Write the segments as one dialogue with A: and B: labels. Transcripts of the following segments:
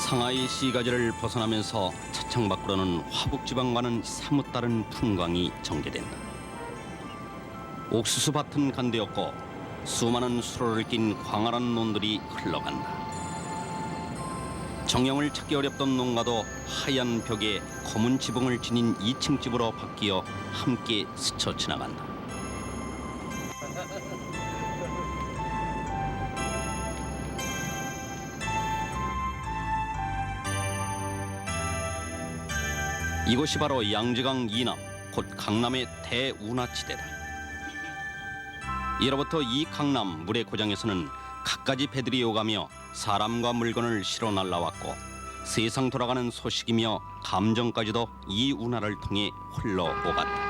A: 상하이 시가지를 벗어나면서 차창 밖으로는 화북지방과는 사뭇 다른 풍광이 전개된다. 옥수수 밭은 간되었고 수많은 수로를 낀 광활한 논들이 흘러간다. 정형을 찾기 어렵던 농가도 하얀 벽에 검은 지붕을 지닌 2층 집으로 바뀌어 함께 스쳐 지나간다. 이곳이 바로 양지강 이남, 곧 강남의 대운하지대다. 이로부터 이 강남 물의 고장에서는 갖가지 배들이 오가며 사람과 물건을 실어 날라왔고 세상 돌아가는 소식이며 감정까지도 이 운하를 통해 흘러오갔다.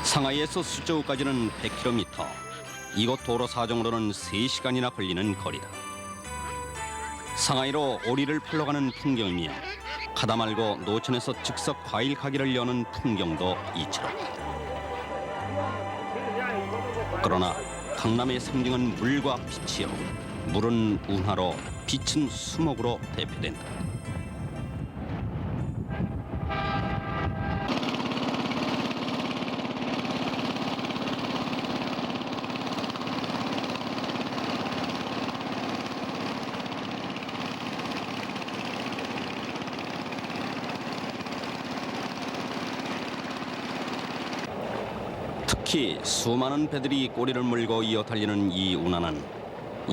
A: 상하이에서 수저우까지는 100km, 이곳 도로 사정으로는 3시간이나 걸리는 거리다. 상하이로 오리를 팔러 가는 풍경이며 가다 말고 노천에서 즉석 과일 가게를 여는 풍경도 이처럼. 그러나 강남의 상징은 물과 빛이요, 물은 운하로, 빛은 수목으로 대표된다. 특히 수많은 배들이 꼬리를 물고 이어 달리는 이 운하는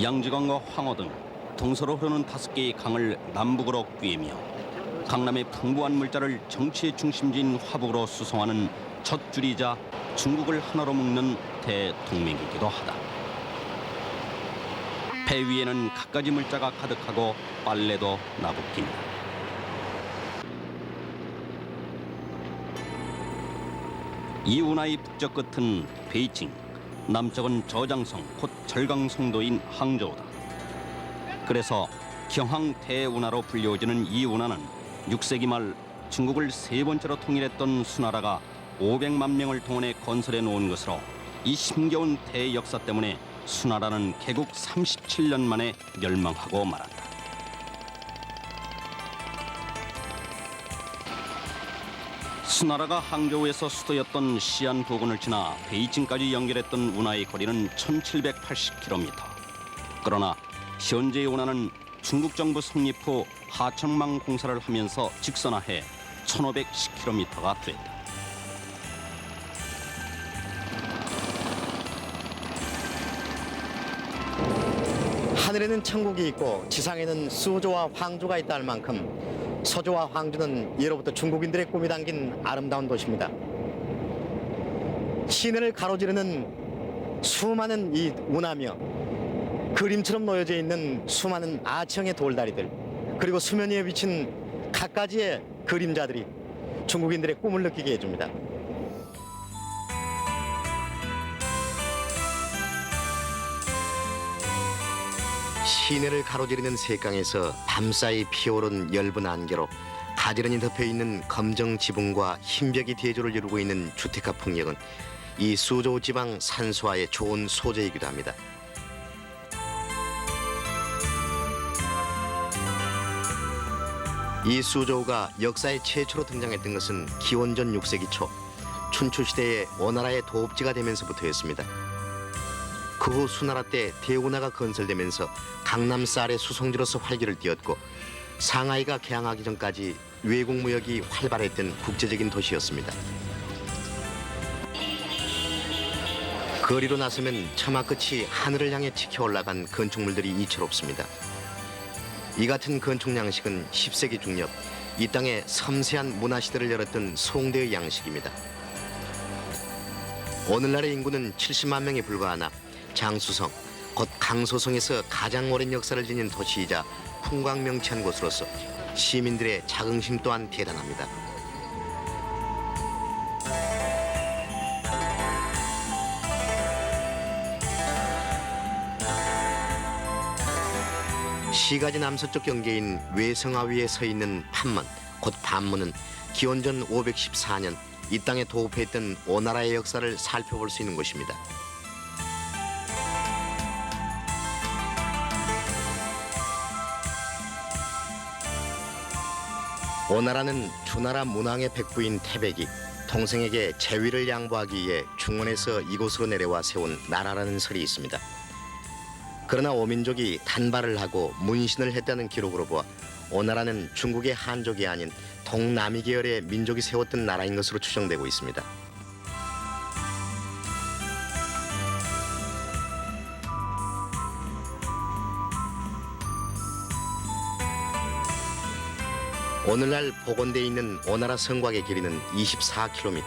A: 양지강과 황호 등 동서로 흐르는 5개의 강을 남북으로 꿰며 강남의 풍부한 물자를 정치의 중심지인 화북으로 수송하는 첫 줄이자 중국을 하나로 묶는 대동맹이기도 하다. 배 위에는 갖가지 물자가 가득하고 빨래도 나부낀다. 이 운하의 북쪽 끝은 베이징, 남쪽은 저장성, 곧 절강성도인 항저우다. 그래서 경항 대운하로 불리워지는 이 운하는 6세기 말 중국을 3번째로 통일했던 수나라가 500만 명을 동원해 건설해 놓은 것으로 이 힘겨운 대역사 때문에 수나라는 개국 37년 만에 멸망하고 말았다. 수나라가 항저우에서 수도였던 시안 부근을 지나 베이징까지 연결했던 운하의 거리는 1780km. 그러나 현재의 운하는 중국 정부 성립 후 하청망 공사를 하면서 직선화해 1510km가 됐다.
B: 하늘에는 천국이 있고 지상에는 수조와 황조가 있다 할 만큼 서조와 황조는 예로부터 중국인들의 꿈이 담긴 아름다운 도시입니다. 시내를 가로지르는 수많은 이 운하며 그림처럼 놓여져 있는 수많은 아치형의 돌다리들, 그리고 수면 위에 비친 갖가지의 그림자들이 중국인들의 꿈을 느끼게 해줍니다. 시내를 가로지르는 색강에서 밤사이 피어오른 엷은 안개로 가지런히 덮여있는 검정 지붕과 흰벽이 대조를 이루고 있는 주택가 풍경은 이 수조우 지방 산수화의 좋은 소재이기도 합니다. 이 수조우가 역사에 최초로 등장했던 것은 기원전 6세기 초 춘추시대의 오나라의 도읍지가 되면서부터였습니다. 그 후 수나라 때 대운하가 건설되면서 강남 쌀의 수송지로서 활기를 띠었고 상하이가 개항하기 전까지 외국 무역이 활발했던 국제적인 도시였습니다. 거리로 나서면 처마 끝이 하늘을 향해 치켜 올라간 건축물들이 이채롭습니다. 이 같은 건축 양식은 10세기 중엽 이 땅에 섬세한 문화시대를 열었던 송대의 양식입니다. 오늘날의 인구는 70만 명에 불과하나 장수성, 곧 강소성에서 가장 오랜 역사를 지닌 도시이자 풍광명치한 곳으로서 시민들의 자긍심 또한 대단합니다. 시가지 남서쪽 경계인 외성하 위에 서 있는 판문, 곧 반문은 기원전 514년 이 땅에 도읍했던 오나라의 역사를 살펴볼 수 있는 곳입니다. 오나라는 주나라 문왕의 백부인 태백이 동생에게 재위를 양보하기 위해 중원에서 이곳으로 내려와 세운 나라라는 설이 있습니다. 그러나 오민족이 단발을 하고 문신을 했다는 기록으로 보아 오나라는 중국의 한족이 아닌 동남이 계열의 민족이 세웠던 나라인 것으로 추정되고 있습니다. 오늘날 복원되어 있는 오나라 성곽의 길이는 24km.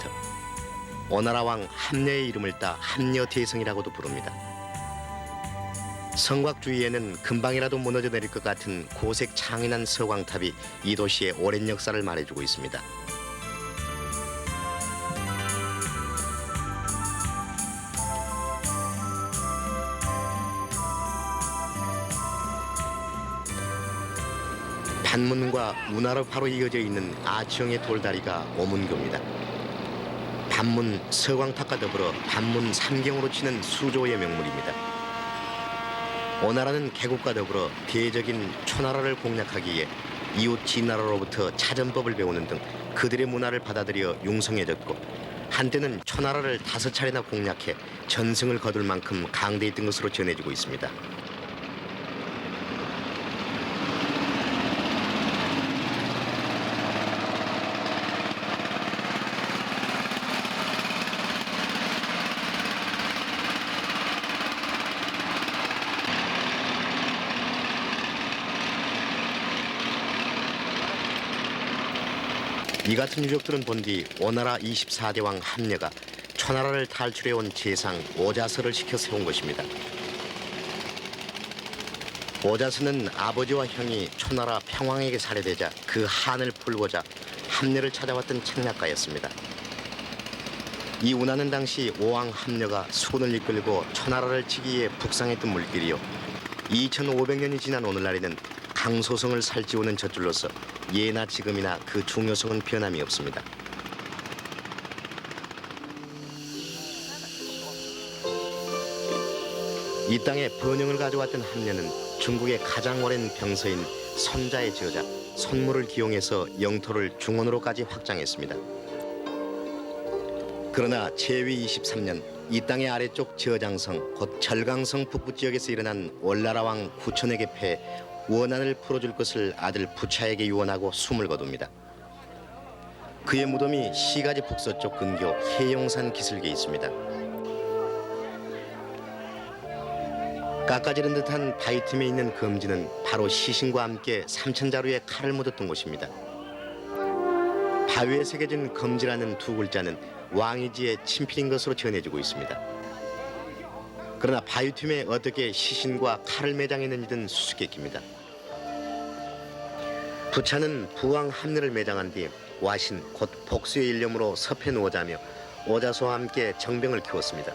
B: 오나라 왕 함녀의 이름을 따 함녀대성이라고도 부릅니다. 성곽 주위에는 금방이라도 무너져 내릴 것 같은 고색 창인한 서광탑이 이 도시의 오랜 역사를 말해주고 있습니다. 반문과 운하로 바로 이어져 있는 아치형의 돌다리가 오문교입니다. 반문 서광탑과 더불어 반문 삼경으로 치는 수조의 명물입니다. 오나라는 개국과 더불어 대적인 초나라를 공략하기 위해 이웃 진나라로부터 차전법을 배우는 등 그들의 문화를 받아들여 융성해졌고 한때는 초나라를 5차례나 공략해 전승을 거둘 만큼 강대했던 것으로 전해지고 있습니다. 이 같은 유적들은 본뒤 오나라 24대 왕 함녀가 초나라를 탈출해온 재상 오자서를 시켜 세운 것입니다. 오자서는 아버지와 형이 초나라 평왕에게 살해되자 그 한을 풀고자 함녀를 찾아왔던 책략가였습니다. 이 운하는 당시 오왕 함녀가 수군을 이끌고 초나라를 치기 위해 북상했던 물길이요 2500년이 지난 오늘날에는 강소성을 살찌우는 젖줄로서 예나 지금이나 그 중요성은 변함이 없습니다. 이 땅에 번영을 가져왔던 함녀는 중국의 가장 오랜 병서인 선자의 저자 손무를 기용해서 영토를 중원으로까지 확장했습니다. 그러나 제위 23년 이 땅의 아래쪽 저장성 곧 절강성 북부 지역에서 일어난 월나라 왕 구천에게 패해 원한을 풀어줄 것을 아들 부차에게 유언하고 숨을 거둡니다. 그의 무덤이 시가지 북서쪽 근교 해용산 기슭에 있습니다. 깎아지른 듯한 바위 틈에 있는 검지는 바로 시신과 함께 삼천자루에 칼을 묻었던 곳입니다. 바위에 새겨진 검지라는 두 글자는 왕이지의 친필인 것으로 전해지고 있습니다. 그러나 바위 틈에 어떻게 시신과 칼을 매장했는지는 수수께끼입니다. 부차는 부왕 함녀를 매장한 뒤 와신 곧 복수의 일념으로 섭해 놓자며 오자소와 함께 정병을 키웠습니다.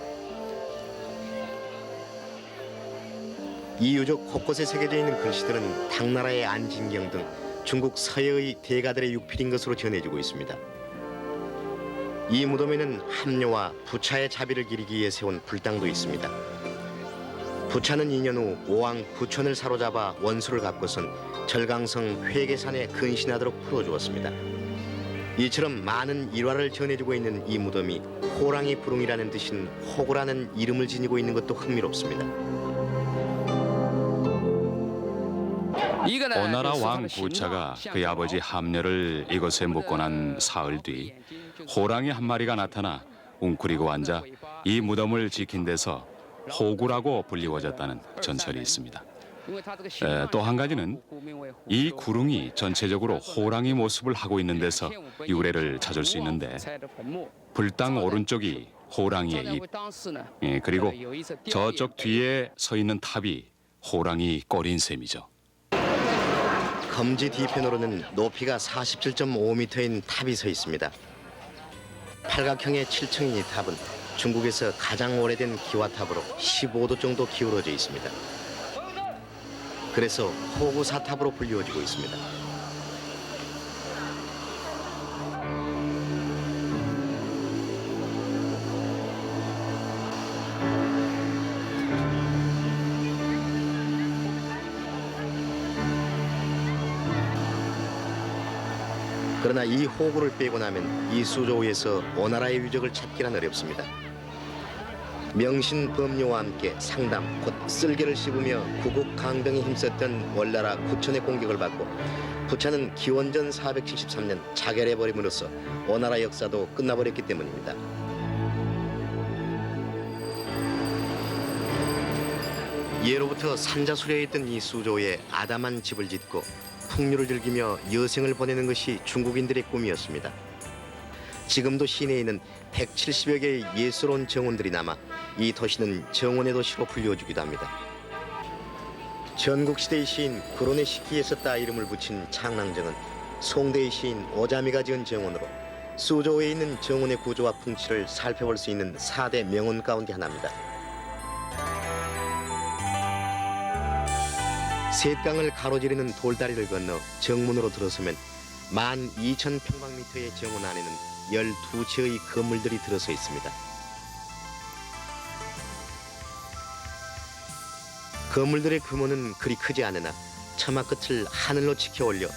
B: 이 유적 곳곳에 새겨져 있는 글씨들은 당나라의 안진경 등 중국 서해의 대가들의 육필인 것으로 전해지고 있습니다. 이 무덤에는 함녀와 부차의 자비를 기리기 위해 세운 불당도 있습니다. 부차는 2년 후 오왕 부천을 사로잡아 원수를 갚고선 절강성 회계산에 근신하도록 풀어주었습니다. 이처럼 많은 일화를 전해주고 있는 이 무덤이 호랑이 부릉이라는 뜻인 호구라는 이름을 지니고 있는 것도 흥미롭습니다.
C: 오나라 왕 부차가 그의 아버지 함녀를 이곳에 묵고 난 사흘 뒤 호랑이 한 마리가 나타나 웅크리고 앉아 이 무덤을 지킨 데서 호구라고 불리워졌다는 전설이 있습니다. 또 한 가지는 이 구릉이 전체적으로 호랑이 모습을 하고 있는 데서 유래를 찾을 수 있는데 불당 오른쪽이 호랑이의 입, 그리고 저쪽 뒤에 서 있는 탑이 호랑이 꼬리인 셈이죠.
B: 검지 뒤편으로는 높이가 47.5m인 탑이 서 있습니다. 팔각형의 7층인 이 탑은 중국에서 가장 오래된 기와탑으로 15도 정도 기울어져 있습니다. 그래서 호구사탑으로 불리워지고 있습니다. 그러나 이 호구를 빼고 나면 이 수조에서 오나라의 유적을 찾기란 어렵습니다. 명신범료와 함께 상담, 곧 쓸개를 씹으며 구국 강병에 힘썼던 월나라 구천의 공격을 받고 부차는 기원전 473년 자결해버림으로써 오나라 역사도 끝나버렸기 때문입니다. 예로부터 산자수려에 있던 이 수조에 아담한 집을 짓고 풍류를 즐기며 여생을 보내는 것이 중국인들의 꿈이었습니다. 지금도 시내에 있는 170여 개의 예스러운 정원들이 남아 이 도시는 정원의 도시로 불려주기도 합니다. 전국시대의 시인 구론의 식기에 썼다 이름을 붙인 창랑정은 송대의 시인 오자미가 지은 정원으로 수조에 있는 정원의 구조와 풍치를 살펴볼 수 있는 4대 명원 가운데 하나입니다. 셋강을 가로지르는 돌다리를 건너 정문으로 들어서면 12,000평방미터의 정원 안에는 12채의 건물들이 들어서 있습니다. 건물들의 규모는 그리 크지 않으나 처마 끝을 하늘로 치켜 올려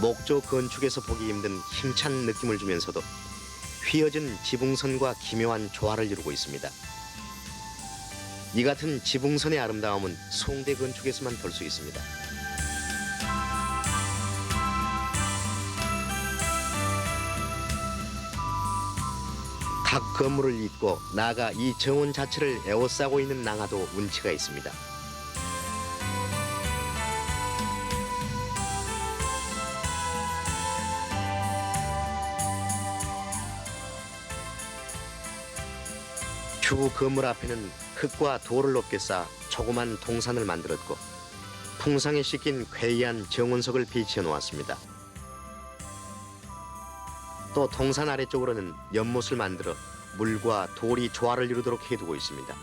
B: 목조 건축에서 보기 힘든 힘찬 느낌을 주면서도 휘어진 지붕선과 기묘한 조화를 이루고 있습니다. 이 같은 지붕선의 아름다움은 송대 건축에서만 볼 수 있습니다. 각 건물을 잇고 나아가 이 정원 자체를 에워싸고 있는 낭화도 운치가 있습니다. 주 건물 앞에는 흙과 돌을 높게 쌓아 조그만 동산을 만들었고 풍상에 씻긴 괴이한 정원석을 배치해 놓았습니다. 또 동산 아래쪽으로는 연못을 만들어 물과 돌이 조화를 이루도록 해두고 있습니다.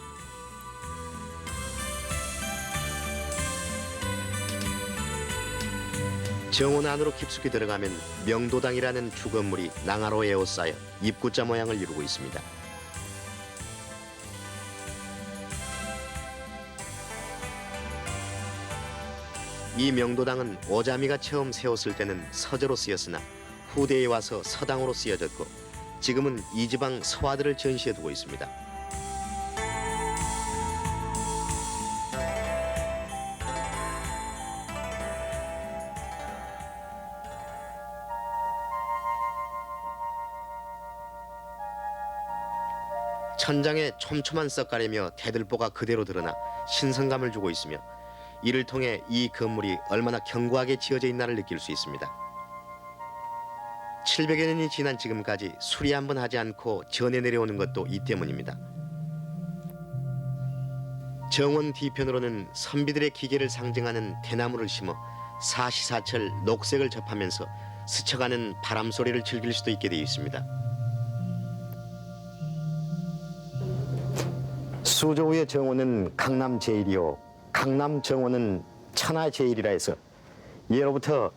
B: 정원 안으로 깊숙이 들어가면 명도당이라는 주건물이 낭화로 에워싸여 입구자 모양을 이루고 있습니다. 이 명도당은 오자미가 처음 세웠을 때는 서저로 쓰였으나 후대에 와서 서당으로 쓰여졌고 지금은 이 지방 서화들을 전시해 두고 있습니다. 천장에 촘촘한 썩가래며 대들보가 그대로 드러나 신선감을 주고 있으며 이를 통해 이 건물이 얼마나 견고하게 지어져 있나를 느낄 수 있습니다. 700여 년이 지난 지금까지 수리 한 번 하지 않고 전해 내려오는 것도 이 때문입니다. 정원 뒤편으로는 선비들의 기계를 상징하는 대나무를 심어 사시사철 녹색을 접하면서 스쳐가는 바람 소리를 즐길 수도 있게 되어 있습니다. 수조의 정원은 강남 제1이요 강남 정원은 천하 제1이라 해서 예로부터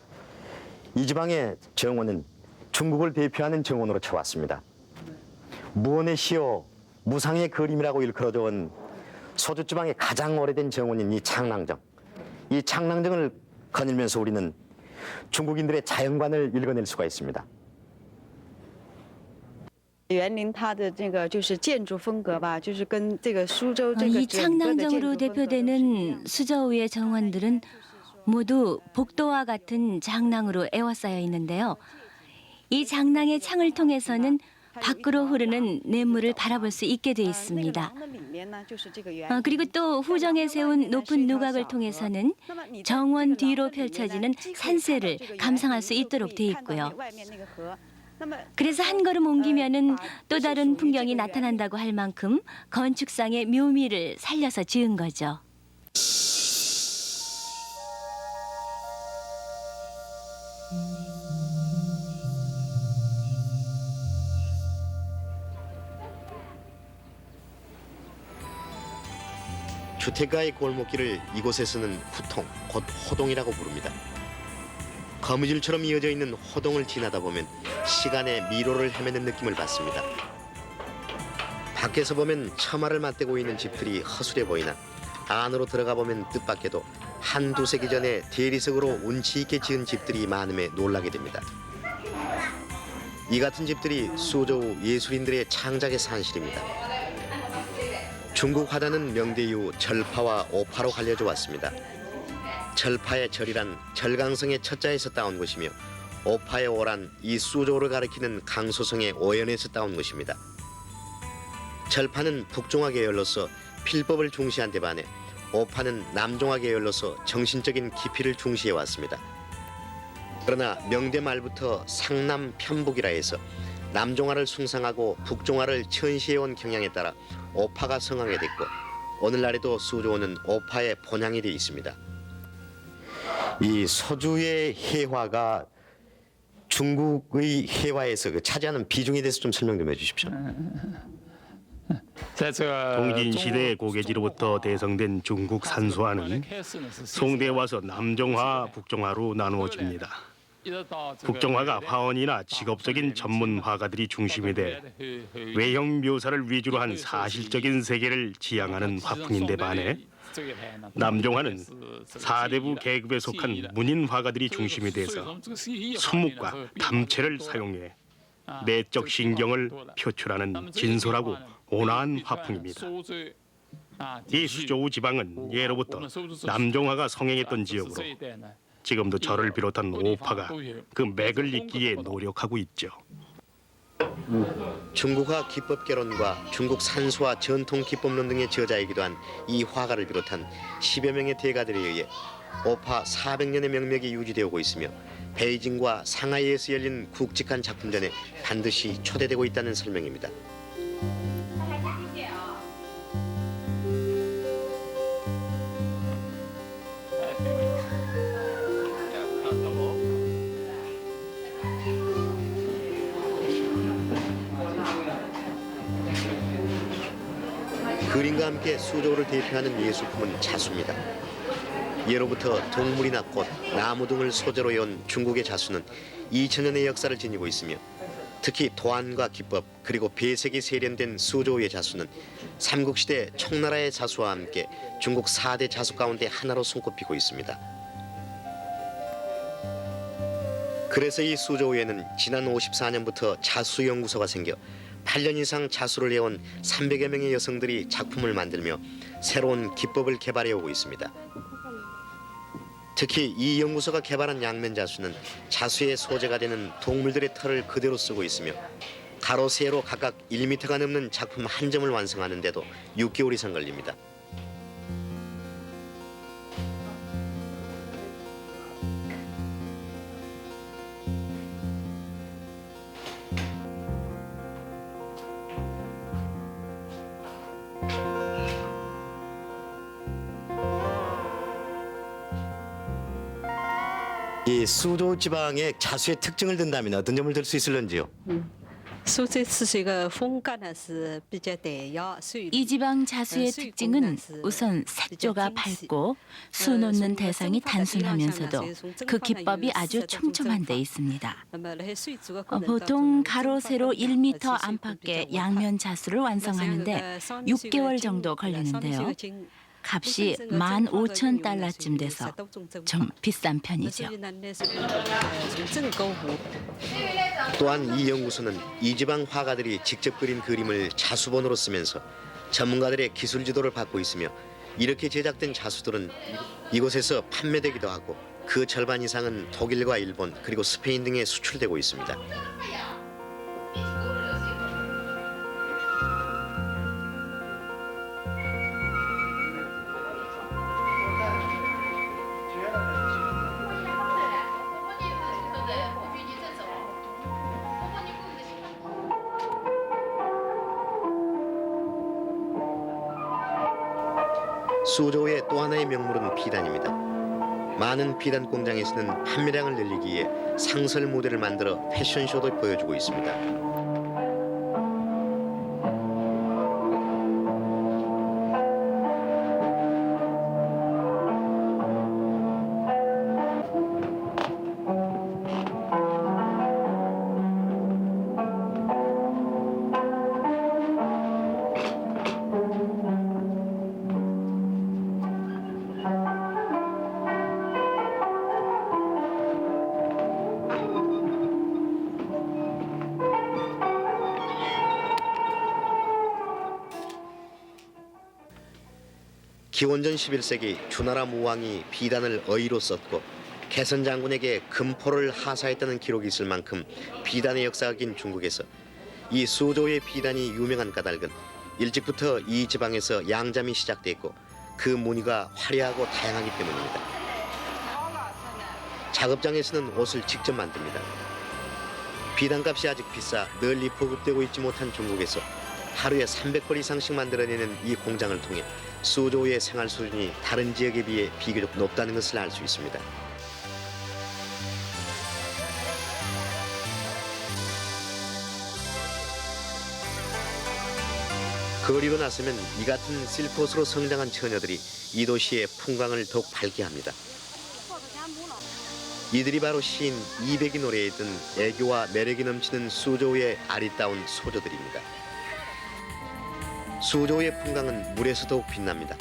B: 이 지방의 정원은 중국을 대표하는 정원으로 쳐왔습니다. 무언의 시요 무상의 그림이라고 일컬어져 온 소주 지방의 가장 오래된 정원인 이 창랑정. 이 창랑정을 거닐면서 우리는 중국인들의 자연관을 읽어낼 수가 있습니다.
D: 园林它的这个就是建筑风格吧，就是跟这个苏州这个
E: 이 창랑정으로 대표되는 수저우의 정원들은 모두 복도와 같은 장랑으로 에워싸여 있는데요. 이 장랑의 창을 통해서는 밖으로 흐르는 냇물을 바라볼 수 있게 돼 있습니다. 그리고 또 후정에 세운 높은 누각을 통해서는 정원 뒤로 펼쳐지는 산세를 감상할 수 있도록 돼 있고요. 그래서 한 걸음 옮기면은 또 다른 풍경이 나타난다고 할 만큼 건축상의 묘미를 살려서 지은 거죠.
B: 주택가의 골목길을 이곳에서는 후통, 곧 호동이라고 부릅니다. 거미줄처럼 이어져 있는 호동을 지나다 보면 시간의 미로를 헤매는 느낌을 받습니다. 밖에서 보면 처마를 맞대고 있는 집들이 허술해 보이나 안으로 들어가 보면 뜻밖에도 한두 세기 전에 대리석으로 운치 있게 지은 집들이 많음에 놀라게 됩니다. 이 같은 집들이 수조우 예술인들의 창작의 산실입니다. 중국 화단은 명대 이후 절파와 오파로 갈려져 왔습니다. 절파의 절이란 절강성의 첫자에서 따온 것이며 오파의 오란 이 수조를 가리키는 강소성의 오연에서 따온 것입니다. 절파는 북종화 계열로서 필법을 중시한 데 반해 오파는 남종화 계열로서 정신적인 깊이를 중시해 왔습니다. 그러나 명대 말부터 상남 편북이라 해서 남종화를 숭상하고 북종화를 천시해온 경향에 따라 오파가 성하게 됐고 오늘날에도 수조는 오파의 본향이 되어 있습니다. 이 서주의 해화가 중국의 해화에서 차지하는 비중에 대해서 좀 설명 좀 해주십시오.
F: 동진시대 고개지로부터 대성된 중국 산수화는 송대에 와서 남종화, 북종화로 나누어집니다. 북종화가 화원이나 직업적인 전문 화가들이 중심이 돼 외형 묘사를 위주로 한 사실적인 세계를 지향하는 화풍인데 반해 남종화는 사대부 계급에 속한 문인 화가들이 중심이 돼서 수묵과 담체를 사용해 내적 신경을 표출하는 진솔하고 온화한 화풍입니다. 이 수조우 지방은 예로부터 남종화가 성행했던 지역으로 지금도 저를 비롯한 오파가 그 맥을 잇기에 노력하고 있죠.
B: 중국화 기법개론과 중국 산수화 전통 기법론 등의 저자이기도 한 이 화가를 비롯한 10여 명의 대가들에 의해 오파 400년의 명맥이 유지되고 있으며 베이징과 상하이에서 열린 굵직한 작품전에 반드시 초대되고 있다는 설명입니다. 그림과 함께 수조를 대표하는 예술품은 자수입니다. 예로부터 동물이나 꽃, 나무 등을 소재로 해온 중국의 자수는 2000년의 역사를 지니고 있으며 특히 도안과 기법 그리고 배색이 세련된 수조의 자수는 삼국시대 청나라의 자수와 함께 중국 4대 자수 가운데 하나로 손꼽히고 있습니다. 그래서 이 수조에는 지난 54년부터 자수연구소가 생겨 8년 이상 자수를 해온 300여 명의 여성들이 작품을 만들며 새로운 기법을 개발해 오고 있습니다. 특히 이 연구소가 개발한 양면 자수는 자수의 소재가 되는 동물들의 털을 그대로 쓰고 있으며 가로 세로 각각 1m가 넘는 작품 한 점을 완성하는데도 6개월 이상 걸립니다. 이 수조 지방의 자수의 특징을 든다면 어떤 점을 들 수 있을런지요?
E: 이 지방 자수의 특징은 우선 색조가 밝고 수 놓는 대상이 단순하면서도 그 기법이 아주 촘촘한 데 있습니다. 보통 가로 세로 1m 안팎의 양면 자수를 완성하는데 6개월 정도 걸리는데요. 값이 15,000달러쯤 돼서 좀 비싼 편이죠.
B: 또한 이 연구소는 이 지방 화가들이 직접 그린 그림을 자수본으로 쓰면서 전문가들의 기술 지도를 받고 있으며 이렇게 제작된 자수들은 이곳에서 판매되기도 하고 그 절반 이상은 독일과 일본 그리고 스페인 등에 수출되고 있습니다. 수조의 또 하나의 명물은 비단입니다. 많은 비단 공장에서는 판매량을 늘리기 위해 상설 모델을 만들어 패션쇼도 보여주고 있습니다. 기원전 11세기 주나라 무왕이 비단을 어이로 썼고 개선 장군에게 금포를 하사했다는 기록이 있을 만큼 비단의 역사가 긴 중국에서 이 수조의 비단이 유명한 까닭은 일찍부터 이 지방에서 양잠이 시작됐고 그 무늬가 화려하고 다양하기 때문입니다. 작업장에서는 옷을 직접 만듭니다. 비단값이 아직 비싸 널리 보급되고 있지 못한 중국에서 하루에 300벌 이상씩 만들어내는 이 공장을 통해 수조의 생활 수준이 다른 지역에 비해 비교적 높다는 것을 알 수 있습니다. 거리로 나서면 이 같은 실크옷으로 성장한 처녀들이 이 도시의 풍광을 더욱 밝게 합니다. 이들이 바로 시인 이백이 노래했던 애교와 매력이 넘치는 수조의 아리따운 소조들입니다. 수조의 풍광은 물에서 더욱 빛납니다.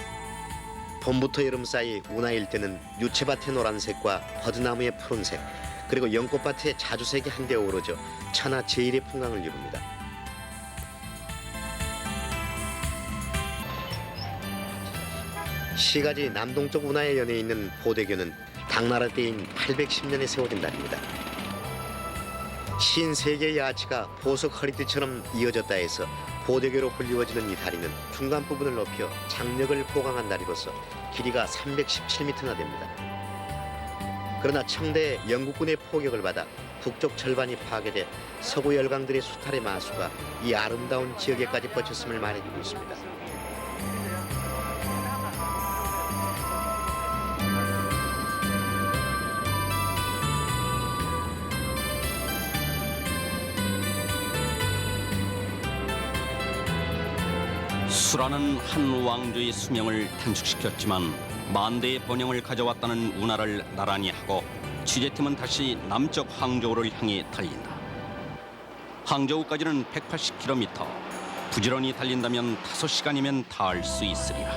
B: 봄부터 여름 사이 운하일 때는 유채밭의 노란색과 버드나무의 푸른색, 그리고 연꽃밭의 자주색이 한데 어우러져 천하 제일의 풍광을 이룹니다. 시가지 남동쪽 운하에 연해 있는 보대교는 당나라 때인 810년에 세워진 다리입니다. 53개의 야치가 보석 허리띠처럼 이어졌다 해서 보대교로 불리워지는 이 다리는 중간 부분을 높여 장력을 보강한 다리로서 길이가 317m나 됩니다. 그러나 청대 영국군의 포격을 받아 북쪽 절반이 파괴돼 서구 열강들의 수탈의 마수가 이 아름다운 지역에까지 뻗쳤음을 말해주고 있습니다.
A: 수라는 한 왕조의 수명을 단축시켰지만 만대의 번영을 가져왔다는 운하를 나란히 하고 취재팀은 다시 남쪽 항저우를 향해 달린다. 항저우까지는 180km. 부지런히 달린다면 5시간이면 닿을 수 있으리라.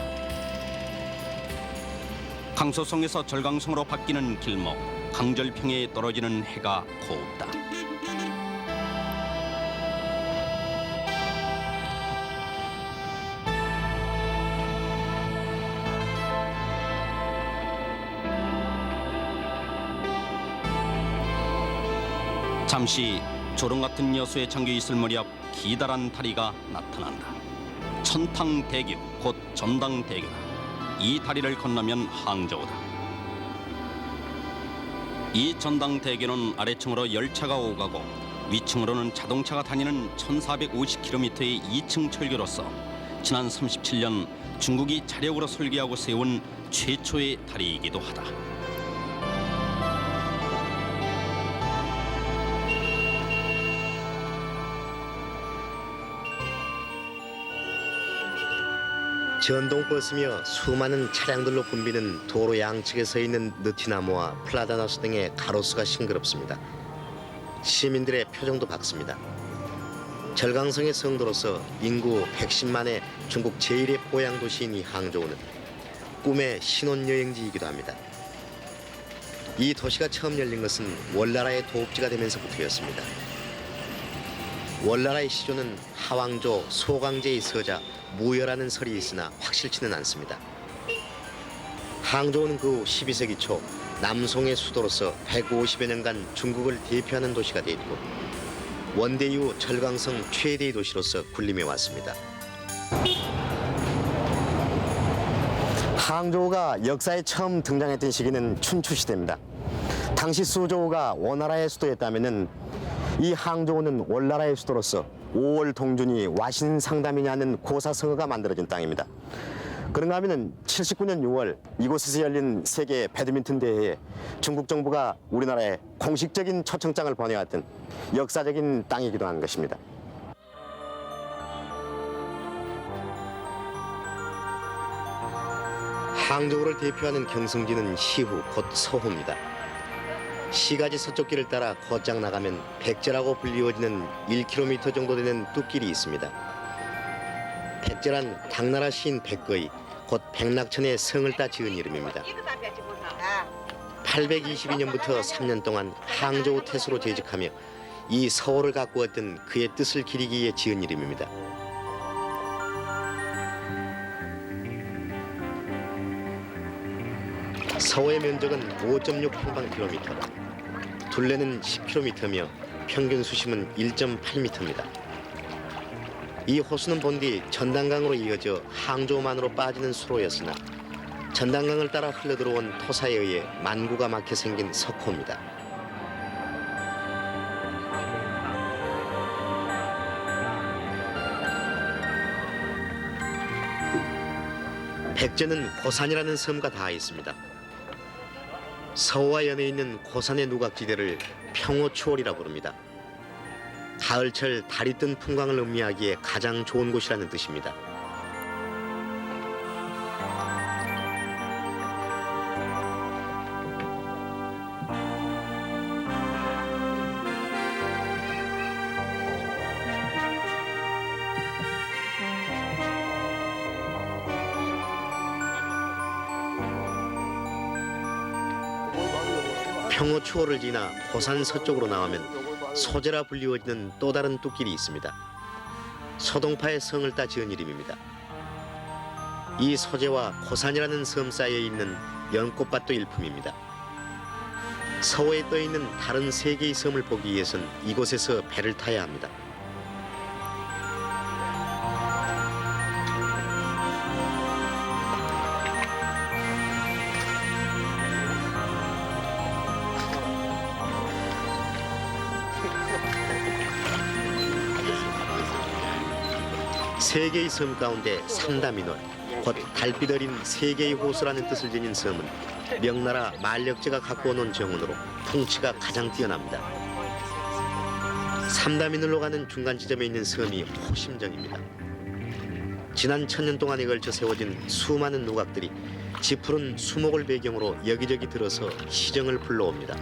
A: 강서성에서 절강성으로 바뀌는 길목, 강절평에 떨어지는 해가 곱다. 잠시 조롱 같은 여수에 잠겨 있을 무렵 기다란 다리가 나타난다. 천탕대교, 곧 전당대교다. 이 다리를 건너면 항저우다. 이 전당대교는 아래층으로 열차가 오가고 위층으로는 자동차가 다니는 1450km의 2층 철교로서 지난 37년 중국이 자력으로 설계하고 세운 최초의 다리이기도 하다.
B: 전동버스며 수많은 차량들로 붐비는 도로 양측에 서 있는 느티나무와 플라다나스 등의 가로수가 싱그럽습니다. 시민들의 표정도 밝습니다. 절강성의 성도로서 인구 110만의 중국 제1의 보양 도시인 이 항저우는 꿈의 신혼여행지이기도 합니다. 이 도시가 처음 열린 것은 월나라의 도읍지가 되면서부터였습니다. 월나라의 시조는 하왕조, 소강제의 서자, 무여라는 설이 있으나 확실치는 않습니다. 항저우는 그 후 12세기 초 남송의 수도로서 150여 년간 중국을 대표하는 도시가 되었고 원대 이후 절강성 최대의 도시로서 군림해 왔습니다. 항저우가 역사에 처음 등장했던 시기는 춘추시대입니다. 당시 수조우가 원나라의 수도였다면 이 항저우는 월나라의 수도로서 5월 동준이 와신상담이냐는 고사성어가 만들어진 땅입니다. 그런가 하면 79년 6월 이곳에서 열린 세계 배드민턴 대회에 중국 정부가 우리나라에 공식적인 초청장을 보내왔던 역사적인 땅이기도 한 것입니다. 항저우를 대표하는 경성지는 시후 곧 서호입니다. 시가지 서쪽 길을 따라 곧장 나가면 백제라고 불리워지는 1km 정도 되는 뚝길이 있습니다. 백제란 당나라 시인 백거이 곧 백낙천의 성을 따 지은 이름입니다. 822년부터 3년 동안 항저우 태수로 재직하며 이 서호를 가꾸었던 그의 뜻을 기리기 위해 지은 이름입니다. 서호의 면적은 5.6평방킬로미터, 둘레는 10km며 평균 수심은 1.8m입니다. 이 호수는 본디 전단강으로 이어져 항저우만으로 빠지는 수로였으나 전단강을 따라 흘러들어온 토사에 의해 만구가 막혀 생긴 석호입니다. 백제는 고산이라는 섬과 닿아 있습니다. 서호와 연해 있는 고산의 누각지대를 평호추월이라 부릅니다. 가을철 달이 뜬 풍광을 음미하기에 가장 좋은 곳이라는 뜻입니다. 평호추월을 지나 고산 서쪽으로 나오면 소재라 불리워지는 또 다른 뚝길이 있습니다. 소동파의 성을 따 지은 이름입니다. 이 소재와 고산이라는 섬 사이에 있는 연꽃밭도 일품입니다. 서호에 떠 있는 다른 세 개의 섬을 보기 위해선 이곳에서 배를 타야 합니다. 세 개의 섬 가운데 삼다민월, 곧 달빛 어린 세 개의 호수라는 뜻을 지닌 섬은 명나라 만력제가 갖고 오는 정원으로 풍치가 가장 뛰어납니다. 삼다민월로 가는 중간 지점에 있는 섬이 호심정입니다. 지난 1000년 동안에 걸쳐 세워진 수많은 누각들이 짙푸른 수목을 배경으로 여기저기 들어서 시정을 불러옵니다.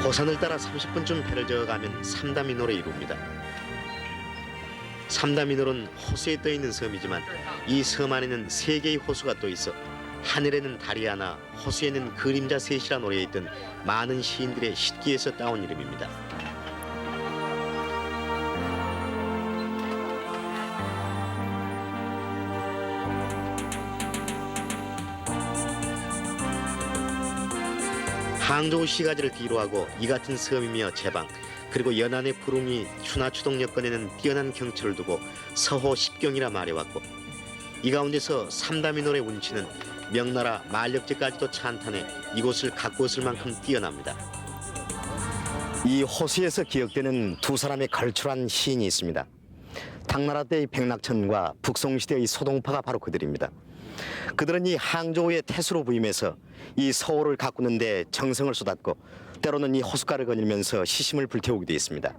B: 고산을 따라 30분쯤 배를 저어가면 삼다민월에 이릅니다. 삼다민월은 호수에 떠 있는 섬이지만 이 섬 안에는 세 개의 호수가 또 있어 하늘에는 달이 하나, 호수에는 그림자 셋이라 노래했던 많은 시인들의 시기에서 따온 이름입니다. 항저우 시가지를 뒤로하고 이 같은 섬이며 제방 그리고 연안의 구름이 추나추동 여건에는 뛰어난 경치를 두고 서호 십경이라 말해왔고 이 가운데서 삼다민월의 운치는 명나라 만력제까지도 찬탄해 이곳을 가꾸었을 만큼 뛰어납니다. 이 호수에서 기억되는 두 사람의 걸출한 시인이 있습니다. 당나라 때의 백낙천과 북송시대의 소동파가 바로 그들입니다. 그들은 이 항저우의 태수로 부임해서 이 서호를 가꾸는 데 정성을 쏟았고 때로는 이 호숫가를 거닐면서 시심을 불태우기도 했습니다.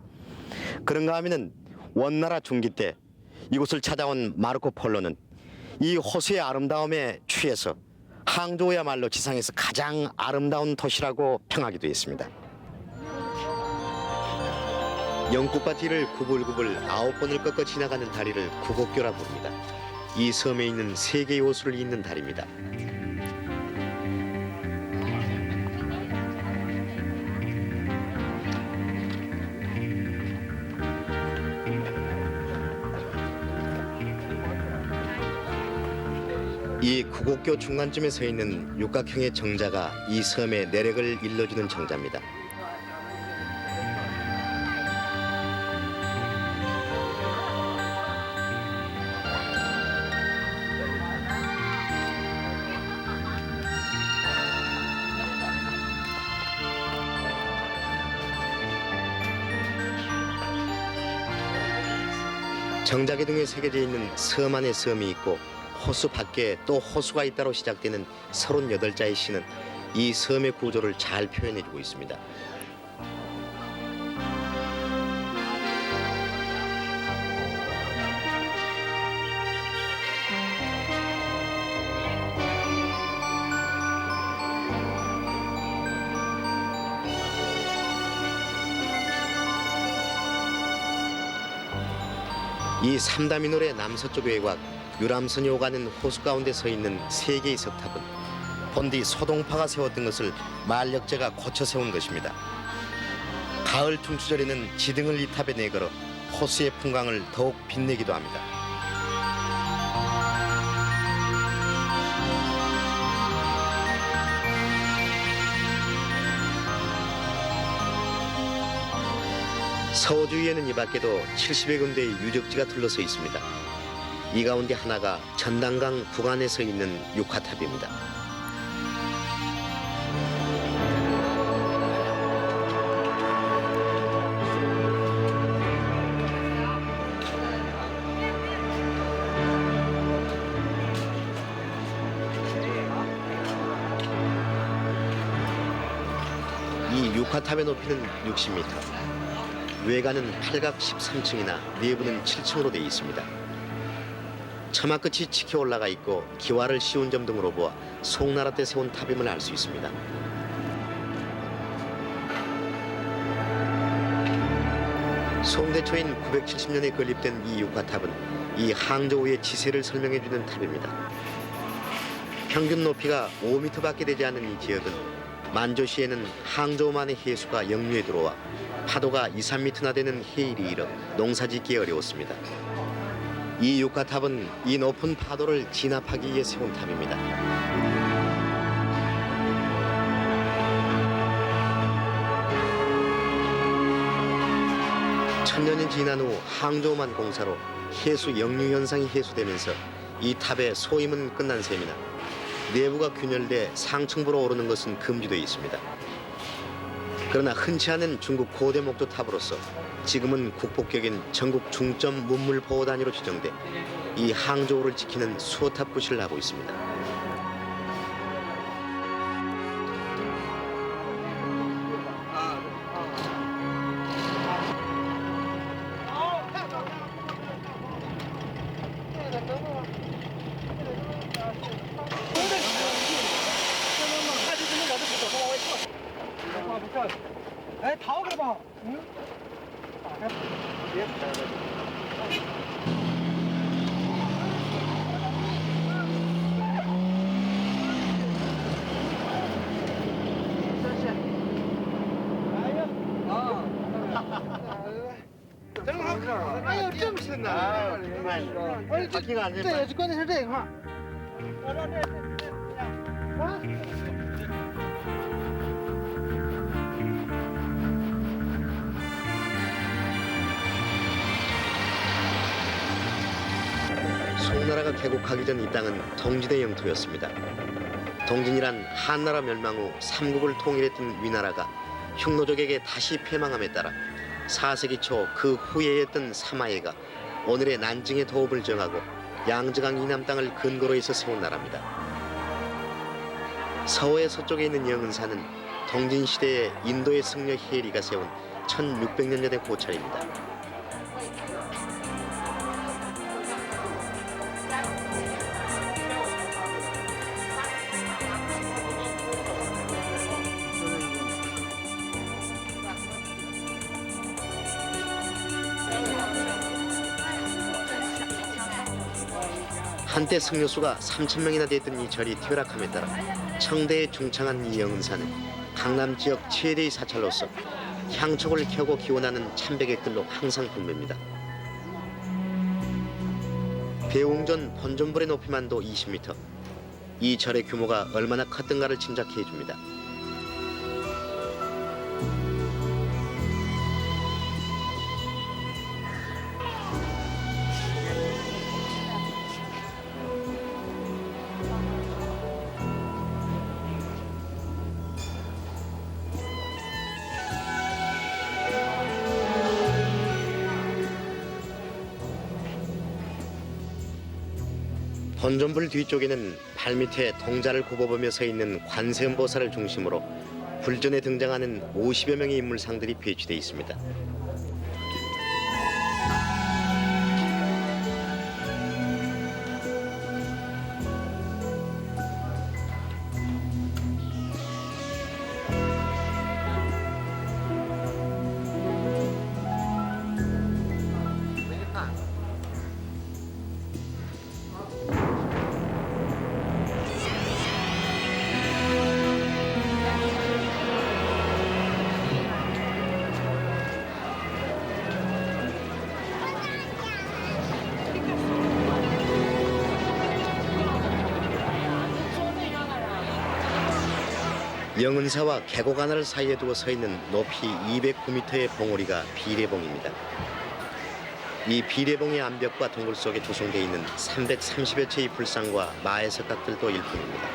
B: 그런가 하면은 원나라 중기 때 이곳을 찾아온 마르코 폴로는 이 호수의 아름다움에 취해서 항저우야말로 지상에서 가장 아름다운 도시라고 평하기도 했습니다. 영국과 뒤를 구불구불 9번을 꺾어 지나가는 다리를 구곡교라 부릅니다. 이 섬에 있는 세 개의 호수를 잇는 다리입니다. 이 구곡교 중간쯤에 서 있는 육각형의 정자가 이 섬의 내력을 일러주는 정자입니다. 정자기둥에 새겨져 있는 섬 안에 섬이 있고 호수 밖에 또 호수가 있다로 시작되는 38자의 시는 이 섬의 구조를 잘 표현해주고 있습니다. 이 삼다민월의 남서쪽 외곽 유람선이 오가는 호수 가운데 서 있는 세 개의 석탑은 본디 소동파가 세웠던 것을 만력제가 고쳐 세운 것입니다. 가을 중추절에는 지등을 이 탑에 내걸어 호수의 풍광을 더욱 빛내기도 합니다. 서주위에는 이 밖에도 70여 군데의 유적지가 둘러서 있습니다. 이 가운데 하나가 전당강 북안에 서 있는 육화탑입니다. 이 육화탑의 높이는 60m. 외관은 팔각 13층이나 내부는 7층으로 되어 있습니다. 처마 끝이 치켜 올라가 있고 기와를 씌운 점 등으로 보아 송나라 때 세운 탑임을 알 수 있습니다. 송대 초인 970년에 건립된 이 육화탑은 이 항저우의 지세를 설명해주는 탑입니다. 평균 높이가 5m밖에 되지 않는 이 지역은 만조시에는 항저우만의 해수가 역류에 들어와 파도가 2, 3m나 되는 해일이 일어 농사짓기 어려웠습니다. 이 육화탑은 이 높은 파도를 진압하기 위해 세운 탑입니다. 천년이 지난 후 항저우만 공사로 해수 역류 현상이 해소되면서 이 탑의 소임은 끝난 셈이나 내부가 균열돼 상층부로 오르는 것은 금지되어 있습니다. 그러나 흔치 않은 중국 고대 목조 탑으로서 지금은 국보격인 전국 중점 문물 보호 단위로 지정돼 이 항저우를 지키는 수호탑 구실을 하고 있습니다. 송나라가 개국하기 전 이 땅은 동진의 영토였습니다. 동진이란 한나라 멸망 후 삼국을 통일했던 위나라가 흉노족에게 다시 패망함에 따라 4세기 초 그 후예였던 사마예가 오늘의 난징의 도읍을 정하고 양저강 이남 땅을 근거로 해서 세운 나라입니다. 서호의 서쪽에 있는 영은사는 동진 시대의 인도의 승려 히에리가 세운 1600년 된 고찰입니다. 한때 승려수가 3,000명이나 됐던 이 절이 퇴락함에 따라 청대에 중창한 이 영은사는 강남 지역 최대의 사찰로서 향촉을 켜고 기원하는 참배객들로 항상 붐빕니다. 대웅전 본전불의 높이만도 20m. 이 절의 규모가 얼마나 컸던가를 짐작해 줍니다. 본전불 뒤쪽에는 발밑에 동자를 굽어보며 서 있는 관세음보살을 중심으로 불전에 등장하는 50여 명의 인물상들이 배치되어 있습니다. 영은사와 계곡 하나를 사이에 두어 서 있는 높이 209m의 봉우리가 비례봉입니다. 이 비례봉의 암벽과 동굴 속에 조성되어 있는 330여 채의 불상과 마의 석각들도 일품입니다.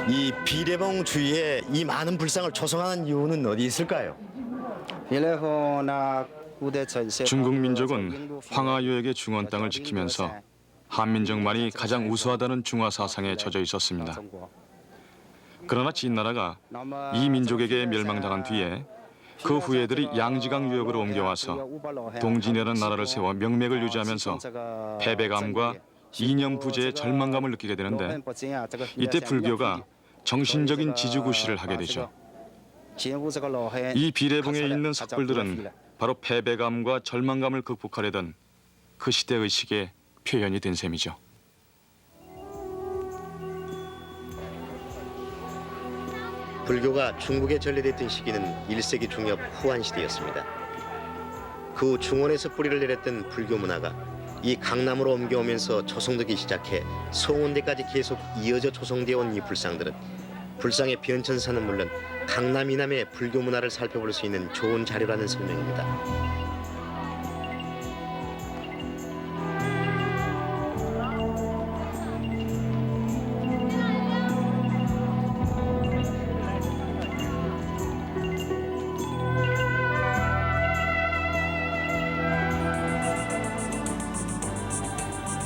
B: 이 비례봉 주위에 이 많은 불상을 조성하는 이유는 어디 있을까요?
C: 중국 민족은 황하유역의 중원 땅을 지키면서 한민족만이 가장 우수하다는 중화 사상에 젖어 있었습니다. 그러나 진나라가 이 민족에게 멸망당한 뒤에 그 후예들이 양지강 유역으로 옮겨와서 동진이라는 나라를 세워 명맥을 유지하면서 패배감과 이념 부재의 절망감을 느끼게 되는데 이때 불교가 정신적인 지주구시를 하게 되죠. 이 비례봉에 있는 석굴들은 바로 패배감과 절망감을 극복하려던 그 시대 의식의 표현이 된 셈이죠.
B: 불교가 중국에 전래됐던 시기는 1세기 중엽 후한 시대였습니다. 그 후 중원에서 뿌리를 내렸던 불교 문화가 이 강남으로 옮겨오면서 조성되기 시작해 송원대까지 계속 이어져 조성되어 온 이 불상들은 불상의 변천사는 물론 강남 이남의 불교 문화를 살펴볼 수 있는 좋은 자료라는 설명입니다.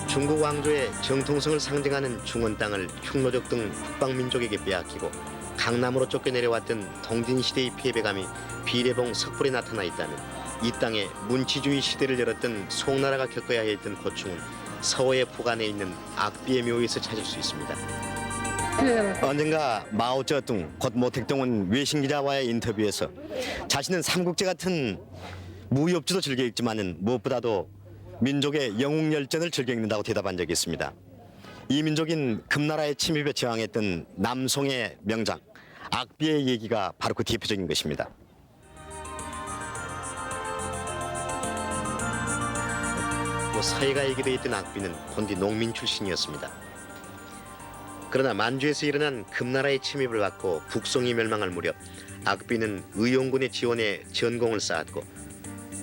B: 중국 왕조의 정통성을 상징하는 중원 땅을 흉노족 등 북방민족에게 빼앗기고 강남으로 쫓겨내려왔던 동진시대의 패배감이 비례봉 석불에 나타나 있다면 이 땅에 문치주의 시대를 열었던 송나라가 겪어야 했던 고충은 서호의 포간에 있는 악비의 묘에서 찾을 수 있습니다. 언젠가 마오쩌둥, 곧 모택동은 외신기자와의 인터뷰에서 자신은 삼국지 같은 무협지도 즐겨 읽지만은 무엇보다도 민족의 영웅열전을 즐겨 읽는다고 대답한 적이 있습니다. 이 민족인 금나라의 침입에 저항했던 남송의 명장 악비의 얘기가 바로 그 대표적인 것입니다. 사회가 얘기되어 있던 악비는 본디 농민 출신이었습니다. 그러나 만주에서 일어난 금나라의 침입을 받고 북송이 멸망할 무렵 악비는 의용군의 지원에 전공을 쌓았고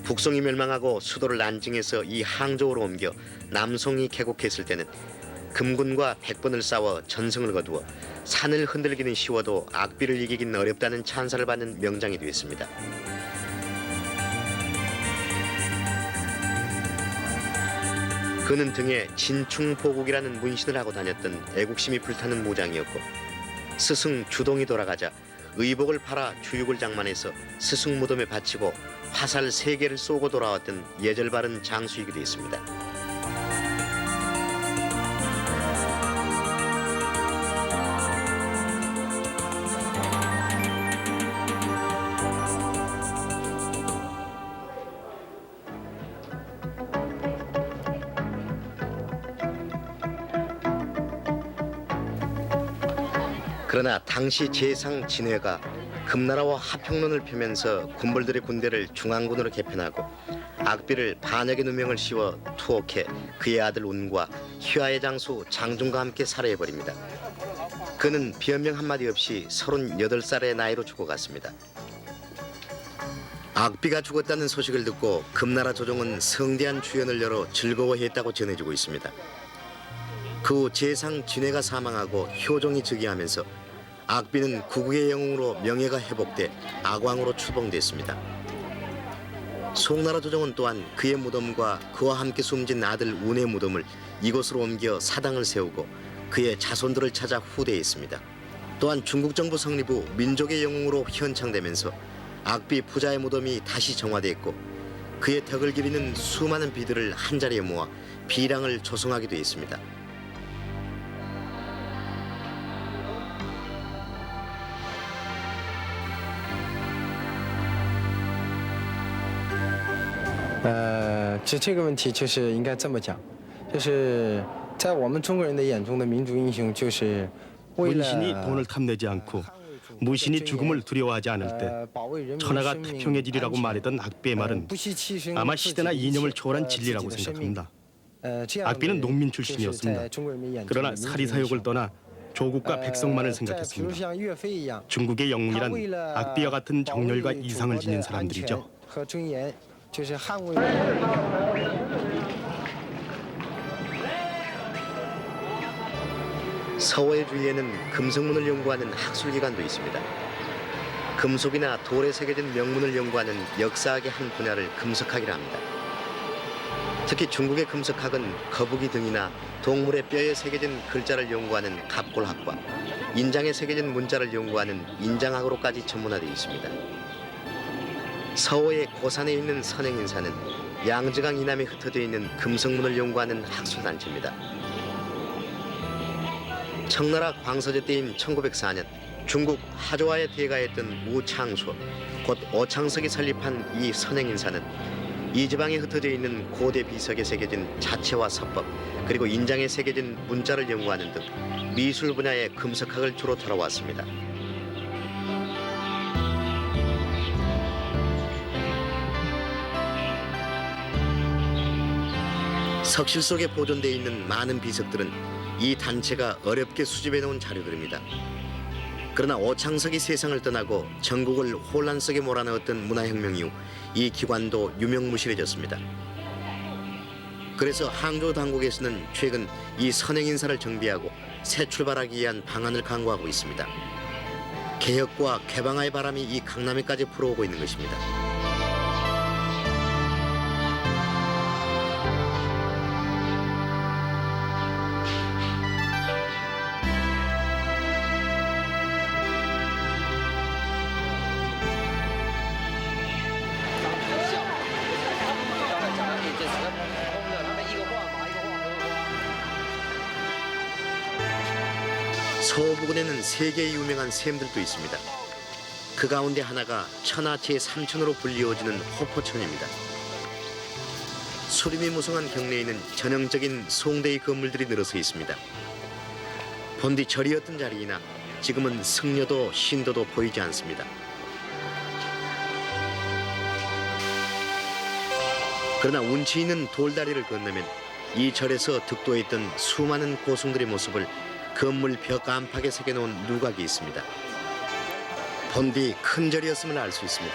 B: 북송이 멸망하고 수도를 난징해서 이 항저우로 옮겨 남송이 개국했을 때는 금군과 100번을 싸워 전승을 거두어 산을 흔들기는 쉬워도 악비를 이기긴 어렵다는 찬사를 받는 명장이 되었습니다. 그는 등에 진충보국이라는 문신을 하고 다녔던 애국심이 불타는 무장이었고 스승 주동이 돌아가자 의복을 팔아 주육을 장만해서 스승 무덤에 바치고 화살 3개를 쏘고 돌아왔던 예절 바른 장수이기도 했습니다. 그러나 당시 재상 진회가 금나라와 화평론을 펴면서 군벌들의 군대를 중앙군으로 개편하고 악비를 반역의 누명을 씌워 투옥해 그의 아들 운과 휘하의 장수 장중과 함께 살해해버립니다. 그는 변명 한마디 없이 38살의 나이로 죽어갔습니다. 악비가 죽었다는 소식을 듣고 금나라 조정은 성대한 주연을 열어 즐거워했다고 전해지고 있습니다. 그 후 재상 진회가 사망하고 효종이 즉위하면서 악비는 국국의 영웅으로 명예가 회복돼 악왕으로 추봉됐습니다. 송나라 조정은 또한 그의 무덤과 그와 함께 숨진 아들 운의 무덤을 이곳으로 옮겨 사당을 세우고 그의 자손들을 찾아 후대했습니다. 또한 중국 정부 성립 후 민족의 영웅으로 현창되면서 악비 부자의 무덤이 다시 정화됐고 그의 덕을 기리는 수많은 비들을 한자리에 모아 비랑을 조성하기도 했습니다.
G: 这个问题就是应该这么讲，就是在我们中国人的眼中的民族英雄，就是为了
F: 원신이 돈을 탐내지 않고 무신이 죽음을 두려워하지 않을 때 천하가 태평해지리라고 말했던 악비의 말은 아마 시대나 이념을 초월한 진리라고 생각합니다. 악비는 농민 출신이었습니다. 그러나 사리사욕을 떠나 조국과 백성만을 생각했습니다. 중국의 영웅이란 악비와 같은 정열과 이상을 지닌 사람들이죠.
B: 서호의 주위에는 금성문을 연구하는 학술기관도 있습니다. 금속이나 돌에 새겨진 명문을 연구하는 역사학의 한 분야를 금석학이라 합니다. 특히 중국의 금석학은 거북이 등이나 동물의 뼈에 새겨진 글자를 연구하는 갑골학과 인장에 새겨진 문자를 연구하는 인장학으로까지 전문화되어 있습니다. 서호의 고산에 있는 선행인사는 양쯔강 이남에 흩어져 있는 금성문을 연구하는 학술단체입니다. 청나라 광서제 때인 1904년 중국 하조와에 대가했던 우창수, 곧 오창석이 설립한 이 선행인사는 이 지방에 흩어져 있는 고대 비석에 새겨진 자체와 서법, 그리고 인장에 새겨진 문자를 연구하는 등 미술 분야의 금석학을 주로 다뤄왔습니다. 석실 속에 보존되어 있는 많은 비석들은 이 단체가 어렵게 수집해 놓은 자료들입니다. 그러나 오창석이 세상을 떠나고 전국을 혼란 속에 몰아넣었던 문화혁명 이후 이 기관도 유명무실해졌습니다. 그래서 항저우 당국에서는 최근 이 선행인사를 정비하고 새 출발하기 위한 방안을 강구하고 있습니다. 개혁과 개방화의 바람이 이 강남에까지 불어오고 있는 것입니다. 서호 부근에는 세계에 유명한 샘들도 있습니다. 그 가운데 하나가 천하 제3천으로 불리워지는 호포천입니다. 수림이 무성한 경내에는 전형적인 송대의 건물들이 늘어서 있습니다. 본디 절이었던 자리이나 지금은 승려도 신도도 보이지 않습니다. 그러나 운치 있는 돌다리를 건너면 이 절에서 득도했던 수많은 고승들의 모습을 건물 벽 안팎에 새겨놓은 누각이 있습니다. 본디 큰 절이었음을 알 수 있습니다.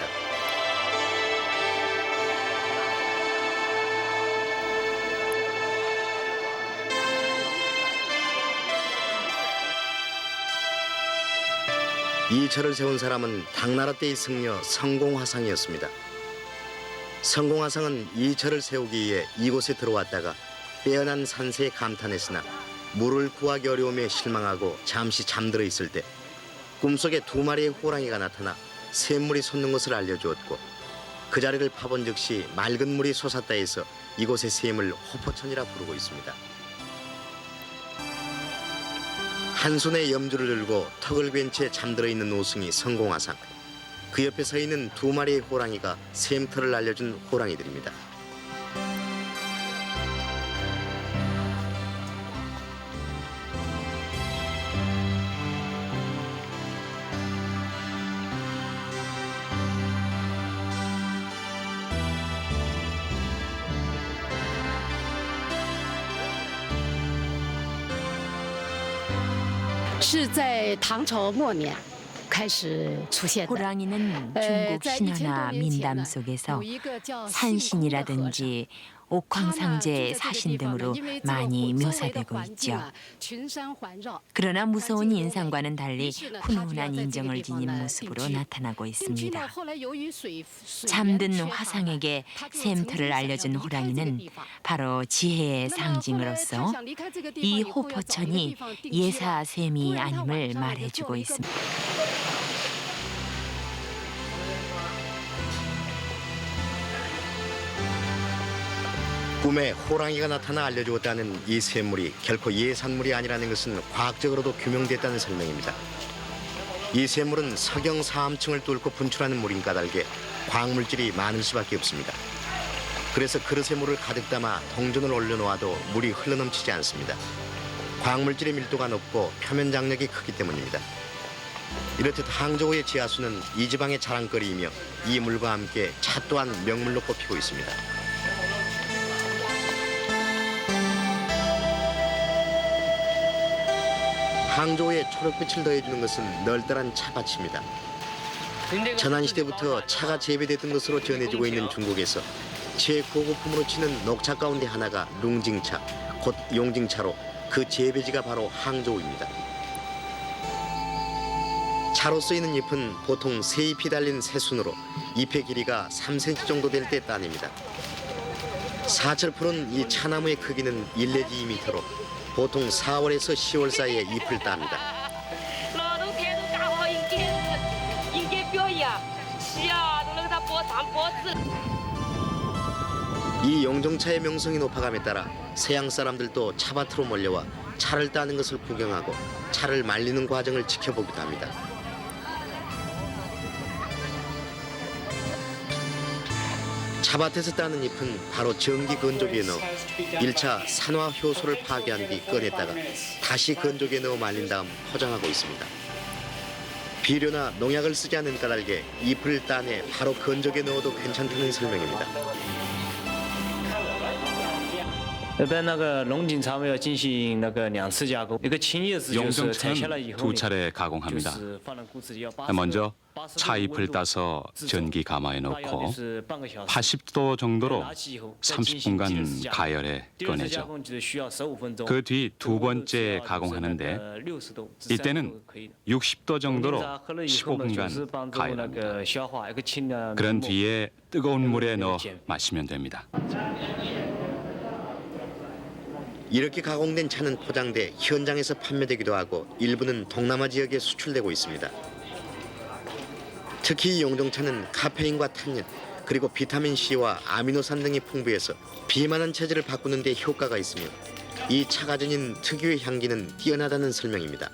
B: 이 절을 세운 사람은 당나라 때의 승려 성공화상이었습니다. 성공화상은 이 절을 세우기 위해 이곳에 들어왔다가 빼어난 산세에 감탄했으나 물을 구하기 어려움에 실망하고 잠시 잠들어 있을 때 꿈속에 2마리의 호랑이가 나타나 샘물이 솟는 것을 알려주었고 그 자리를 파본 즉시 맑은 물이 솟았다 해서 이곳의 샘을 호포천이라 부르고 있습니다. 한 손에 염주를 들고 턱을 괜 채 잠들어 있는 노승이 성공화상, 그 옆에 서 있는 2마리의 호랑이가 샘터를 알려준 호랑이들입니다.
H: 호랑이는 중국 신화나 민담 속에서 산신이라든지 옥황상제 사신 등으로 많이 묘사되고 있죠. 그러나 무서운 인상과는 달리 훈훈한 인정을 지닌 모습으로 나타나고 있습니다. 잠든 화상에게 샘터를 알려준 호랑이는 바로 지혜의 상징으로서 이 호포천이 예사샘이 아님을 말해주고 있습니다.
B: 꿈에 호랑이가 나타나 알려주었다는 이 샘물이 결코 예산물이 아니라는 것은 과학적으로도 규명됐다는 설명입니다. 이 샘물은 석영 사암층을 뚫고 분출하는 물인 까닭에 광물질이 많을 수밖에 없습니다. 그래서 그릇에 물을 가득 담아 동전을 올려놓아도 물이 흘러넘치지 않습니다. 광물질의 밀도가 높고 표면 장력이 크기 때문입니다. 이렇듯 항저우의 지하수는 이 지방의 자랑거리이며 이 물과 함께 차 또한 명물로 꼽히고 있습니다. 항저우에 초록빛을 더해주는 것은 널따란 차밭입니다. 전한시대부터 차가 재배됐던 것으로 전해지고 있는 중국에서 최고급품으로 치는 녹차 가운데 하나가 룽징차, 곧 용징차로 그 재배지가 바로 항저우입니다. 차로 쓰이는 잎은 보통 새 잎이 달린 새순으로 잎의 길이가 3cm 정도 될 때 따냅니다. 사철 푸른 이 차나무의 크기는 1 내지 2m로 보통 4월에서 10월 사이에 잎을 땁니다. 이 용종차의 명성이 높아감에 따라 서양 사람들도 차밭으로 몰려와 차를 따는 것을 구경하고 차를 말리는 과정을 지켜보기도 합니다. 차밭에서 따는 잎은 바로 전기 건조기에 넣어 1차 산화 효소를 파괴한 뒤 꺼냈다가 다시 건조기에 넣어 말린 다음 포장하고 있습니다. 비료나 농약을 쓰지 않는 까닭에 잎을 따내 바로 건조기에 넣어도 괜찮다는 설명입니다.
C: 용종차는 2차례 가공합니다. 먼저 차잎을 따서 전기 가마에 넣고 80도 정도로 30분간 가열해 꺼내죠. 그 뒤 두 번째 가공하는데 이때는 60도 정도로 15분간 가열합니다. 그런 뒤에 뜨거운 물에 넣어 마시면 됩니다.
B: 이렇게 가공된 차는 포장돼 현장에서 판매되기도 하고 일부는 동남아 지역에 수출되고 있습니다. 특히 이 용종차는 카페인과 탄닌 그리고 비타민 C와 아미노산 등이 풍부해서 비만한 체질을 바꾸는 데 효과가 있으며 이 차가 지닌 특유의 향기는 뛰어나다는 설명입니다.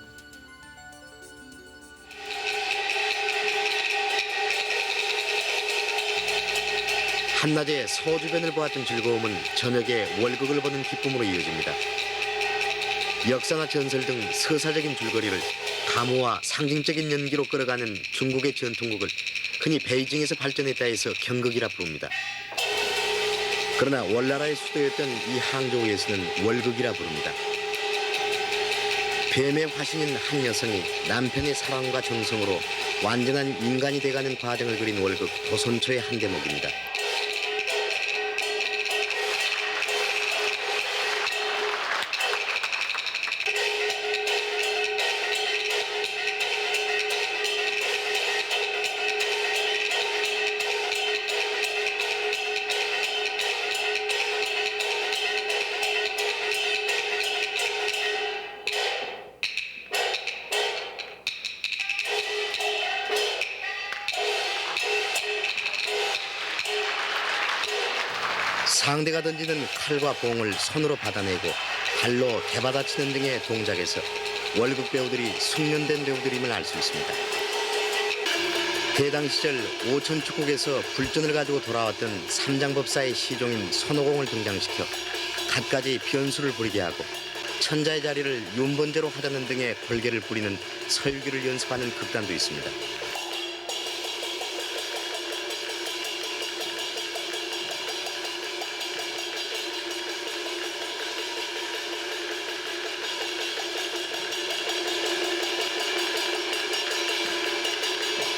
B: 한낮에 서 주변을 보았던 즐거움은 저녁에 월극을 보는 기쁨으로 이어집니다. 역사나 전설 등 서사적인 줄거리를 가무와 상징적인 연기로 끌어가는 중국의 전통극을 흔히 베이징에서 발전했다 해서 경극이라 부릅니다. 그러나 월나라의 수도였던 이 항저우에서는 월극이라 부릅니다. 뱀의 화신인 한 여성이 남편의 사랑과 정성으로 완전한 인간이 돼가는 과정을 그린 월극 도선초의 한 대목입니다. 상대가 던지는 칼과 봉을 손으로 받아내고 발로 대받아치는 등의 동작에서 월극 배우들이 숙련된 배우들임을 알 수 있습니다. 대당 시절 오천 축국에서 불전을 가지고 돌아왔던 삼장법사의 시종인 손오공을 등장시켜 갖가지 변수를 부리게 하고 천자의 자리를 윤번제로 하자는 등의 골계를 부리는 서유기를 연습하는 극단도 있습니다.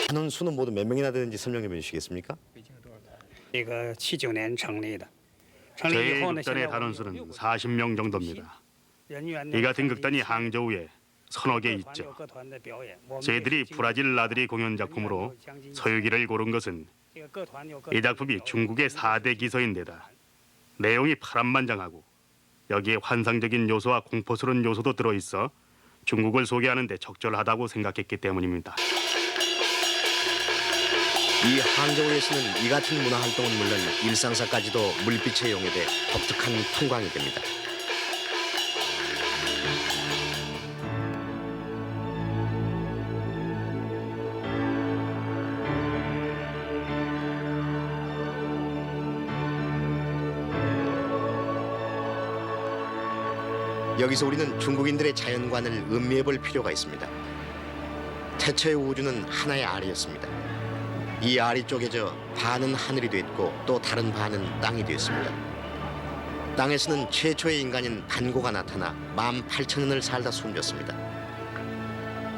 B: 하는 수는 모두 몇 명이나 되는지 설명해 주시겠습니까?
I: 这个79年成立的， 저희 극단의 단원수는 40명 정도입니다. 이 같은 극단이 항저우에 서너 개 있죠. 저희들이 브라질 나들이 공연 작품으로 서유기를 고른 것은 이 작품이 중국의 4대 기서인데다 내용이 파란만장하고 여기에 환상적인 요소와 공포스러운 요소도 들어있어 중국을 소개하는 데 적절하다고 생각했기 때문입니다.
B: 이 항저우에서는 이 같은 문화 활동은 물론 일상사까지도 물빛에 용해돼 독특한 풍광이 됩니다. 여기서 우리는 중국인들의 자연관을 음미해 볼 필요가 있습니다. 태초의 우주는 하나의 알이었습니다. 이 알이 쪼개져 반은 하늘이 됐고 또 다른 반은 땅이 됐습니다. 땅에서는 최초의 인간인 반고가 나타나 18,000년을 살다 숨졌습니다.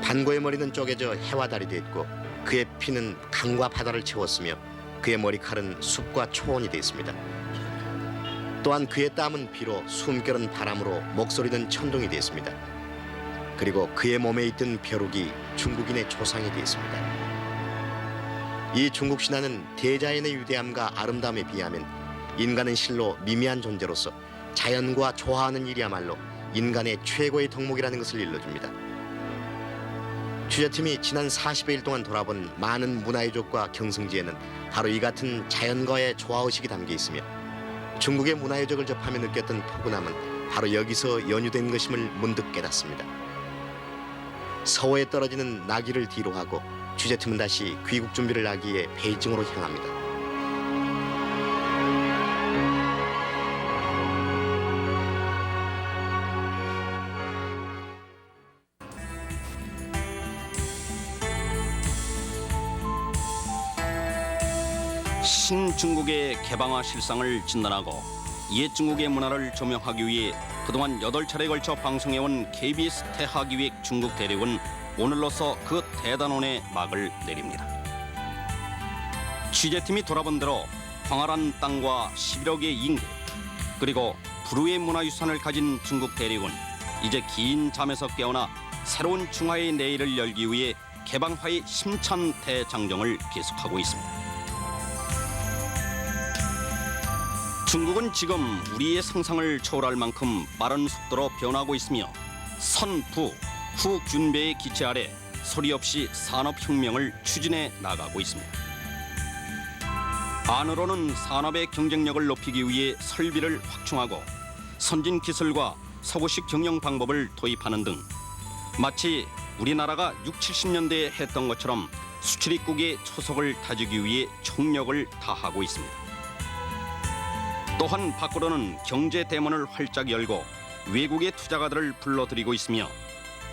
B: 반고의 머리는 쪼개져 해와 달이 됐고 그의 피는 강과 바다를 채웠으며 그의 머리칼은 숲과 초원이 됐습니다. 또한 그의 땀은 비로, 숨결은 바람으로, 목소리는 천둥이 됐습니다. 그리고 그의 몸에 있던 벼룩이 중국인의 조상이 됐습니다. 이 중국 신화는 대자연의 위대함과 아름다움에 비하면 인간은 실로 미미한 존재로서 자연과 조화하는 일이야말로 인간의 최고의 덕목이라는 것을 일러줍니다. 취재팀이 지난 40여일 동안 돌아본 많은 문화유적과 경승지에는 바로 이 같은 자연과의 조화의식이 담겨 있으며 중국의 문화유적을 접하며 느꼈던 포근함은 바로 여기서 연유된 것임을 문득 깨닫습니다. 서호에 떨어지는 나귀를 뒤로 하고 취재팀은 다시 귀국 준비를 하기 위해 베이징으로 향합니다.
A: 신중국의 개방화 실상을 진단하고 옛 중국의 문화를 조명하기 위해 그동안 8차례에 걸쳐 방송해온 KBS 태하기획 중국 대륙은 오늘로서 그 대단원의 막을 내립니다. 취재팀이 돌아본 대로 광활한 땅과 11억의 인구 그리고 불후의 문화유산을 가진 중국 대륙은 이제 긴 잠에서 깨어나 새로운 중화의 내일을 열기 위해 개방화의 심찬 대장정을 계속하고 있습니다. 중국은 지금 우리의 상상을 초월할 만큼 빠른 속도로 변하고 있으며 선부, 후균배의 기체 아래 소리 없이 산업혁명을 추진해 나가고 있습니다. 안으로는 산업의 경쟁력을 높이기 위해 설비를 확충하고 선진 기술과 서구식 경영 방법을 도입하는 등 마치 우리나라가 60, 70년대에 했던 것처럼 수출입국의 초석을 다지기 위해 총력을 다하고 있습니다. 또한 밖으로는 경제 대문을 활짝 열고 외국의 투자가들을 불러들이고 있으며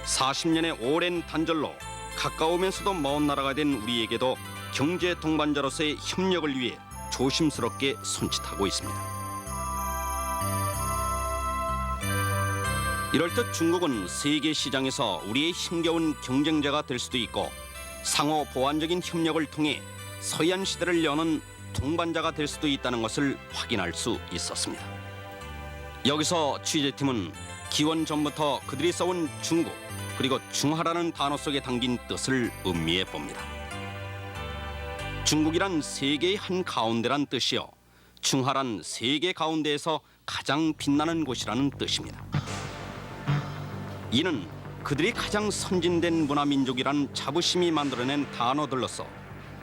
A: 40년의 오랜 단절로 가까우면서도 먼 나라가 된 우리에게도 경제 동반자로서의 협력을 위해 조심스럽게 손짓하고 있습니다. 이럴 때 중국은 세계 시장에서 우리의 힘겨운 경쟁자가 될 수도 있고 상호 보완적인 협력을 통해 서해안 시대를 여는 동반자가 될 수도 있다는 것을 확인할 수 있었습니다. 여기서 취재팀은 기원 전부터 그들이 써온 중국 그리고 중하라는 단어 속에 담긴 뜻을 음미해 봅니다. 중국이란 세계의 한 가운데란 뜻이요, 중하란 세계 가운데에서 가장 빛나는 곳이라는 뜻입니다. 이는 그들이 가장 선진된 문화민족이란 자부심이 만들어낸 단어들로서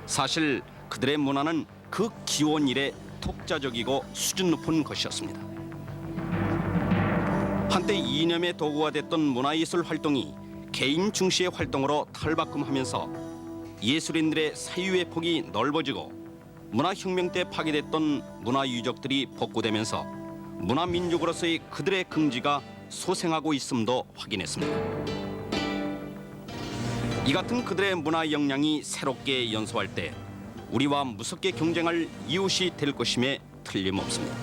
A: 사실 그들의 문화는 그 기원 이래 독자적이고 수준 높은 것이었습니다. 한때 이념의 도구가 됐던 문화예술 활동이 개인 중시의 활동으로 탈바꿈하면서 예술인들의 사유의 폭이 넓어지고 문화혁명 때 파괴됐던 문화유적들이 복구되면서 문화민족으로서의 그들의 긍지가 소생하고 있음도 확인했습니다. 이 같은 그들의 문화 역량이 새롭게 연소할 때 우리와 무섭게 경쟁할 이웃이 될 것임에 틀림없습니다.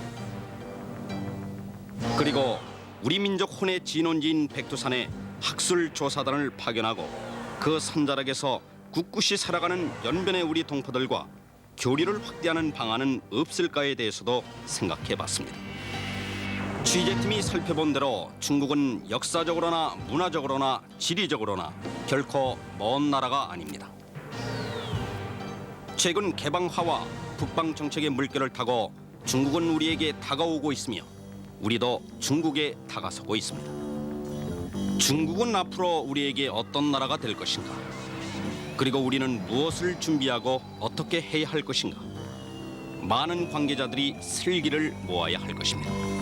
A: 그리고 우리 민족 혼의 진원지인 백두산에 학술조사단을 파견하고 그 산자락에서 꿋꿋이 살아가는 연변의 우리 동포들과 교류를 확대하는 방안은 없을까에 대해서도 생각해봤습니다. 취재팀이 살펴본 대로 중국은 역사적으로나 문화적으로나 지리적으로나 결코 먼 나라가 아닙니다. 최근 개방화와 북방 정책의 물결을 타고 중국은 우리에게 다가오고 있으며 우리도 중국에 다가서고 있습니다. 중국은 앞으로 우리에게 어떤 나라가 될 것인가? 그리고 우리는 무엇을 준비하고 어떻게 해야 할 것인가? 많은 관계자들이 슬기를 모아야 할 것입니다.